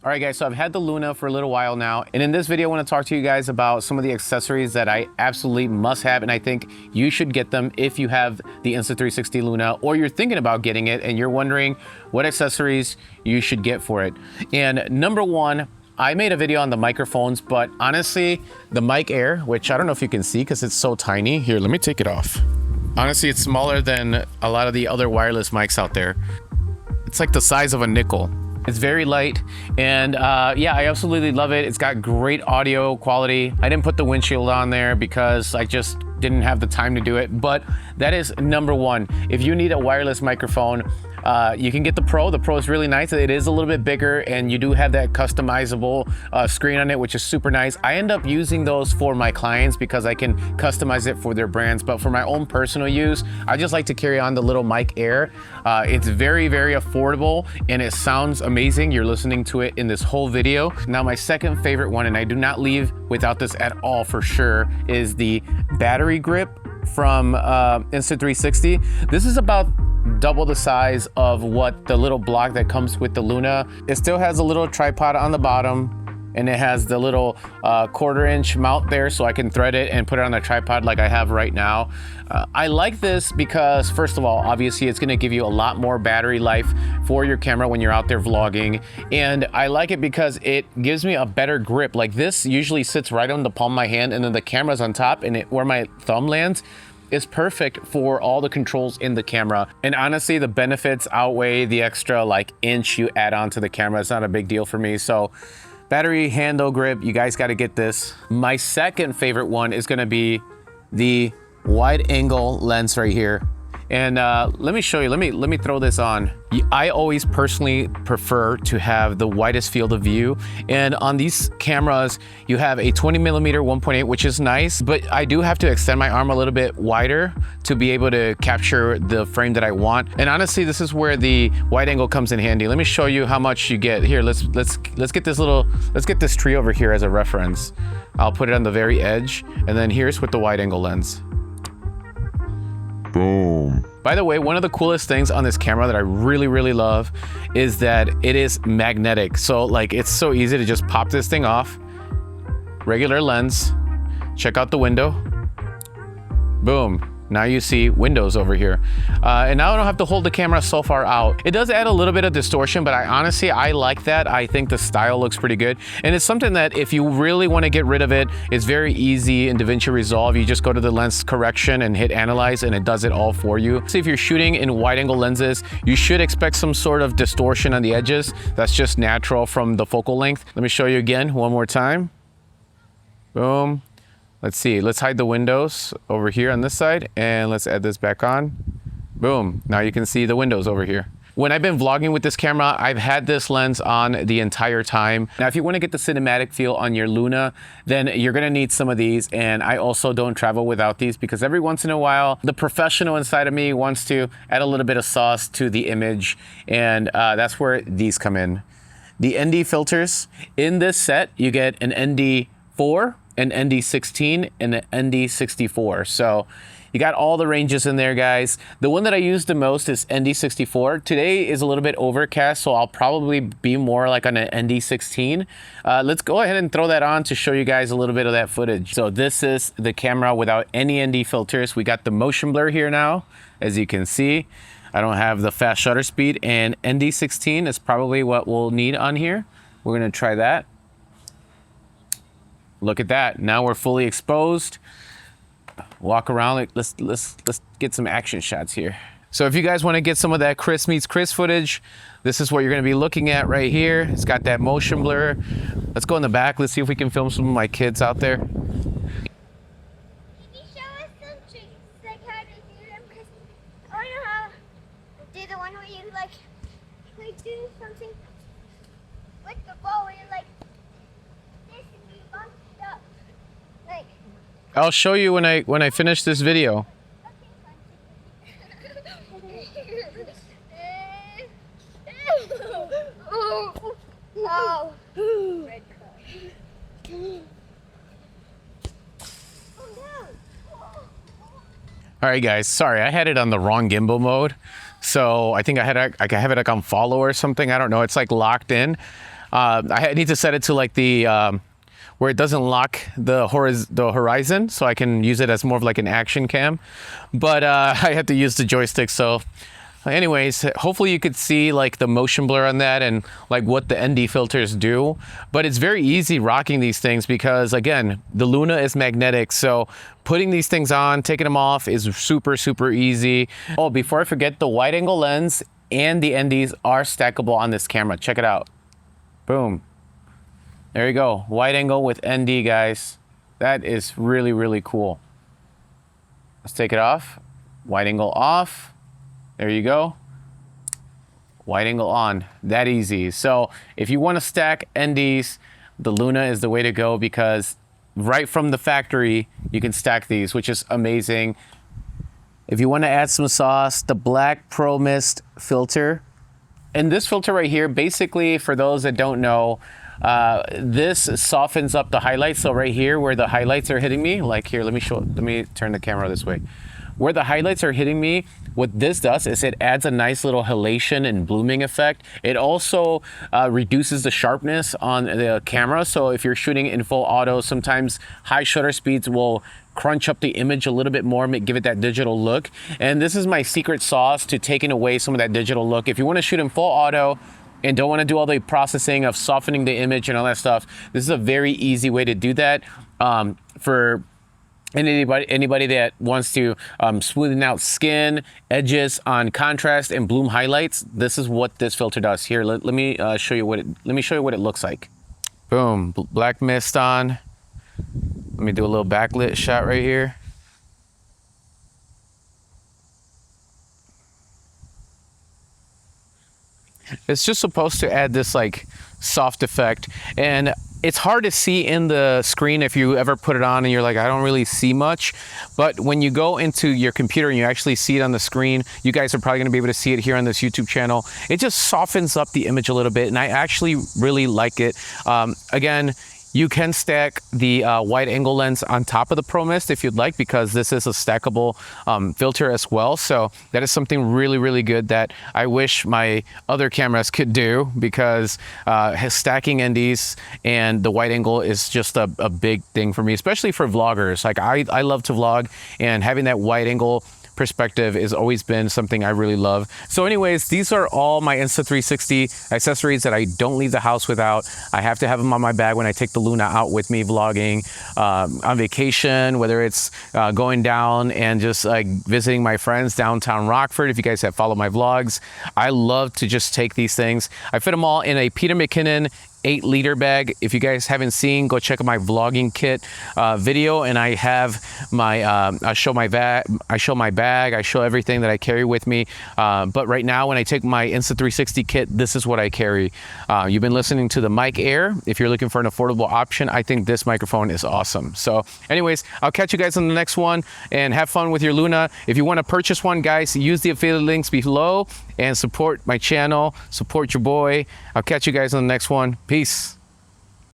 All right guys, so I've had the Luna for a little while now, and in this video I want to talk to you guys about some of the accessories that I absolutely must have, and I think you should get them if you have the Insta360 Luna, or you're thinking about getting it and you're wondering what accessories you should get for it. And number one, I made a video on the microphones, but honestly, the Mic Air, which I don't know if you can see because it's so tiny. Here, let me take it off. Honestly, it's smaller than a lot of the other wireless mics out there. It's like the size of a nickel. It's very light, and yeah, I absolutely love it. It's got great audio quality. I didn't put the windshield on there because I just didn't have the time to do it, but that is number one. If you need a wireless microphone, you can get the Pro. The Pro is really nice. It is a little bit bigger, and you do have that customizable screen on it, which is super nice. I end up using those for my clients because I can customize it for their brands, but for my own personal use, I just like to carry on the little Mic Air. It's very, very affordable, and it sounds amazing. You're listening to it in this whole video. Now, my second favorite one, and I do not leave without this at all for sure, is the Battery Grip from Insta360. This is about double the size of what the little block that comes with the Luna. It still has a little tripod on the bottom, and it has the little 1/4 inch mount there so I can thread it and put it on the tripod like I have right now. I like this because, first of all, obviously it's gonna give you a lot more battery life for your camera when you're out there vlogging. And I like it because it gives me a better grip. Like, this usually sits right on the palm of my hand, and then the camera's on top, and where my thumb lands is perfect for all the controls in the camera. And honestly, the benefits outweigh the extra like inch you add on to the camera. It's not a big deal for me. So battery handle grip, you guys got to get this. My second favorite one is going to be the wide angle lens right here. And let me show you, let me throw this on. I always personally prefer to have the widest field of view. And on these cameras, you have a 20mm 1.8, which is nice, but I do have to extend my arm a little bit wider to be able to capture the frame that I want. And honestly, this is where the wide angle comes in handy. Let me show you how much you get. Here, let's get this tree over here as a reference. I'll put it on the very edge, and then here's with the wide angle lens. Boom. By the way, one of the coolest things on this camera that I really love is that it is magnetic. So like, it's so easy to just pop this thing off. Regular lens, check out the window. Boom. Now you see windows over here. And now I don't have to hold the camera so far out. It does add a little bit of distortion, but honestly, I like that. I think the style looks pretty good. And it's something that if you really want to get rid of it, it's very easy in DaVinci Resolve. You just go to the lens correction and hit analyze, and it does it all for you. So if you're shooting in wide angle lenses, you should expect some sort of distortion on the edges. That's just natural from the focal length. Let me show you again one more time. Boom. Let's see, let's hide the windows over here on this side, and let's add this back on. Boom, now you can see the windows over here. When I've been vlogging with this camera, I've had this lens on the entire time. Now, if you want to get the cinematic feel on your Luna, then you're gonna need some of these, and I also don't travel without these because every once in a while, the professional inside of me wants to add a little bit of sauce to the image, and that's where these come in. The ND filters. In this set, you get an ND4, an ND16, and an ND64. So you got all the ranges in there, guys. The one that I use the most is ND64. Today is a little bit overcast, so I'll probably be more like on an ND16. Let's go ahead and throw that on to show you guys a little bit of that footage. So this is the camera without any ND filters. We got the motion blur here now, as you can see. I don't have the fast shutter speed, and ND16 is probably what we'll need on here. We're gonna try that. Look at that. Now we're fully exposed. Walk around. Let's get some action shots here. So if you guys want to get some of that Chris meets Chris footage, this is what you're going to be looking at right here. It's got that motion blur. Let's go in the back. Let's see if we can film some of my kids out there. Can you show us some tricks, like how to do them? Because I want to know how to do the one where you like do something with the ball where you're like this and you bump it up. Like, I'll show you when I finish this video. Oh. All right, guys. Sorry, I had it on the wrong gimbal mode, so I think I have it like on follow or something. I don't know. It's like locked in. I need to set it to like the where it doesn't lock the horizon, so I can use it as more of like an action cam. But I have to use the joystick, so anyways, hopefully you could see like the motion blur on that and like what the ND filters do. But it's very easy rocking these things because again, the Luna is magnetic, so putting these things on, taking them off is super easy. Oh, before I forget, the wide angle lens and the NDs are stackable on this camera. Check it out. Boom. There you go, wide angle with ND, guys. That is really cool. Let's take it off. Wide angle off. There you go. Wide angle on. That easy. So if you want to stack NDs, the Luna is the way to go because right from the factory, you can stack these, which is amazing. If you want to add some sauce, the black Promist filter. And this filter right here, basically for those that don't know, this softens up the highlights. So right here where the highlights are hitting me, like here, let me turn the camera this way. Where the highlights are hitting me, what this does is it adds a nice little halation and blooming effect. It also reduces the sharpness on the camera. So if you're shooting in full auto, sometimes high shutter speeds will crunch up the image a little bit more, give it that digital look. And this is my secret sauce to taking away some of that digital look. If you want to shoot in full auto, and don't want to do all the processing of softening the image and all that stuff, this is a very easy way to do that. For anybody that wants to smoothen out skin, edges on contrast and bloom highlights, this is what this filter does. Here, let me show you what it looks like. Boom, black mist on. Let me do a little backlit shot right here. It's just supposed to add this like soft effect, and it's hard to see in the screen if you ever put it on and you're like, I don't really see much. But when you go into your computer and you actually see it on the screen, you guys are probably gonna be able to see it here on this YouTube channel. It just softens up the image a little bit, and I actually really like it. Again, you can stack the wide angle lens on top of the Promist if you'd like, because this is a stackable filter as well. So that is something really good that I wish my other cameras could do, because stacking NDs and the wide angle is just a big thing for me, especially for vloggers. Like I love to vlog, and having that wide angle perspective has always been something I really love. So anyways, these are all my Insta360 accessories that I don't leave the house without. I have to have them on my bag when I take the Luna out with me vlogging, on vacation, whether it's going down and just like visiting my friends downtown Rockford. If you guys have followed my vlogs, I love to just take these things. I fit them all in a Peter McKinnon 8-liter bag. If you guys haven't seen, go check out my vlogging kit video, and I have my I show my bag, I show everything that I carry with me. But right now, when I take my Insta360 kit, this is what I carry. You've been listening to the Mic Air. If you're looking for an affordable option, I think this microphone is awesome. So anyways, I'll catch you guys on the next one, and have fun with your Luna. If you want to purchase one, guys, use the affiliate links below and support my channel, support your boy. I'll catch you guys on the next one. Peace.